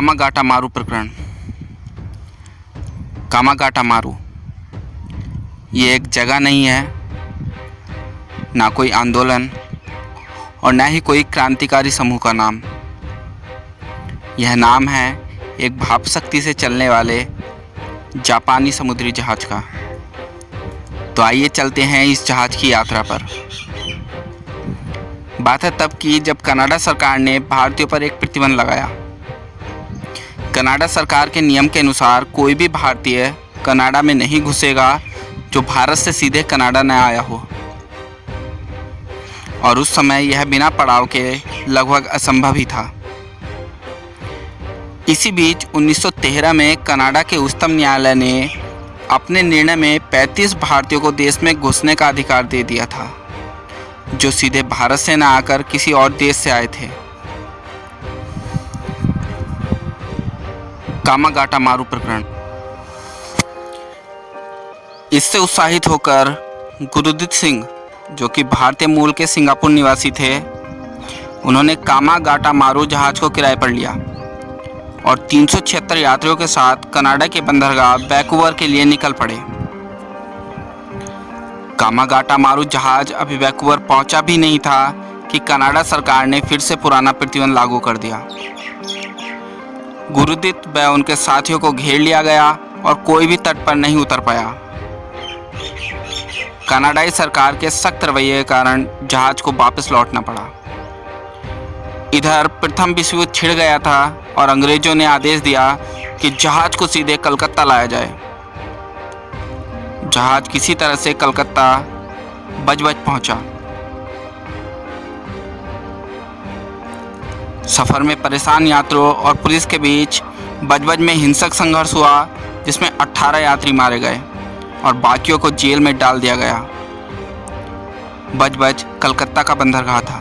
कामागाटा मारू प्रकरण। कामागाटा मारू ये एक जगह नहीं है, ना कोई आंदोलन और ना ही कोई क्रांतिकारी समूह का नाम। यह नाम है एक भाप शक्ति से चलने वाले जापानी समुद्री जहाज का। तो आइए चलते हैं इस जहाज की यात्रा पर। बात है तब की जब कनाडा सरकार ने भारतीयों पर एक प्रतिबंध लगाया। कनाडा सरकार के नियम के अनुसार कोई भी भारतीय कनाडा में नहीं घुसेगा जो भारत से सीधे कनाडा न आया हो, और उस समय यह बिना पड़ाव के लगभग असंभव ही था। इसी बीच 1913 में कनाडा के उच्चतम न्यायालय ने अपने निर्णय में 35 भारतीयों को देश में घुसने का अधिकार दे दिया था, जो सीधे भारत से न आकर किसी और देश से आए थे। कामागाटा मारू प्रकरण। इससे उत्साहित होकर गुरुदीप सिंह, जो कि भारतीय मूल के सिंगापुर निवासी थे, उन्होंने कामागाटा मारू जहाज को किराए पर लिया और 376 यात्रियों के साथ कनाडा के बंदरगाह वैंकूवर के लिए निकल पड़े। कामागाटा मारू जहाज अभी वैंकूवर पहुंचा भी नहीं था कि कनाडा सरकार ने फिर से पुराना प्रतिबंध लागू कर दिया। गुरुदीप व उनके साथियों को घेर लिया गया और कोई भी तट पर नहीं उतर पाया। कनाडाई सरकार के सख्त रवैये के कारण जहाज को वापस लौटना पड़ा। इधर प्रथम विश्व युद्ध छिड़ गया था और अंग्रेजों ने आदेश दिया कि जहाज को सीधे कलकत्ता लाया जाए। जहाज किसी तरह से कलकत्ता बजबज पहुंचा। सफर में परेशान यात्रियों और पुलिस के बीच बजबज में हिंसक संघर्ष हुआ, जिसमें 18 यात्री मारे गए और बाकियों को जेल में डाल दिया गया। बजबज कलकत्ता का बंदरगाह था।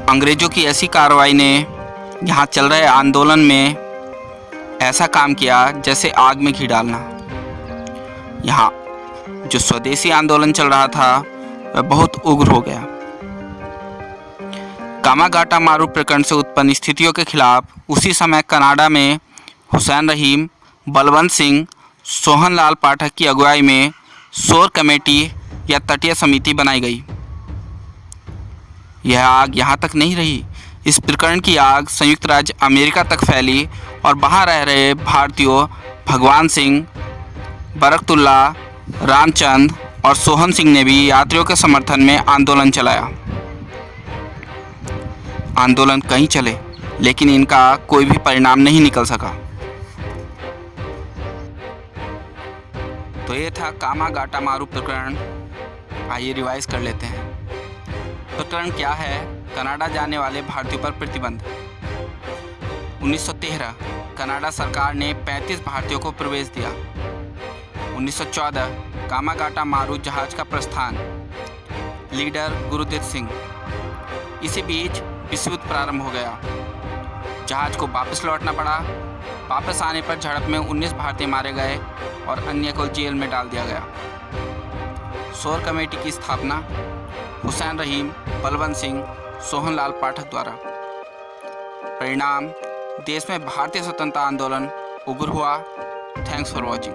अंग्रेजों की ऐसी कार्रवाई ने यहाँ चल रहे आंदोलन में ऐसा काम किया जैसे आग में घी डालना। यहाँ जो स्वदेशी आंदोलन चल रहा था वह बहुत उग्र हो गया। कामागाटा मारू प्रकरण से उत्पन्न स्थितियों के खिलाफ उसी समय कनाडा में हुसैन रहीम, बलवंत सिंह, सोहनलाल पाठक की अगुवाई में शोर कमेटी या तटीय समिति बनाई गई। यह आग यहाँ तक नहीं रही। इस प्रकरण की आग संयुक्त राज्य अमेरिका तक फैली और वहाँ रह रहे भारतीयों भगवान सिंह, बरकतुल्ला, रामचंद और सोहन सिंह ने भी यात्रियों के समर्थन में आंदोलन चलाया। आंदोलन कहीं चले, लेकिन इनका कोई भी परिणाम नहीं निकल सका। तो ये था कामागाटा मारू प्रकरण। आइए रिवाइज कर लेते हैं। प्रकरण क्या है? कनाडा जाने वाले भारतीयों पर प्रतिबंध। 1913 कनाडा सरकार ने 35 भारतीयों को प्रवेश दिया। 1914 कामागाटा मारू जहाज का प्रस्थान। लीडर गुरुदीप सिंह। इसी बीच विश्व युद्ध प्रारंभ हो गया। जहाज को वापस लौटना पड़ा। वापस आने पर झड़प में 19 भारतीय मारे गए और अन्य को जेल में डाल दिया गया। शोर कमेटी की स्थापना हुसैन रहीम, बलवंत सिंह, सोहनलाल पाठक द्वारा। परिणाम, देश में भारतीय स्वतंत्रता आंदोलन उग्र हुआ। Thanks for watching.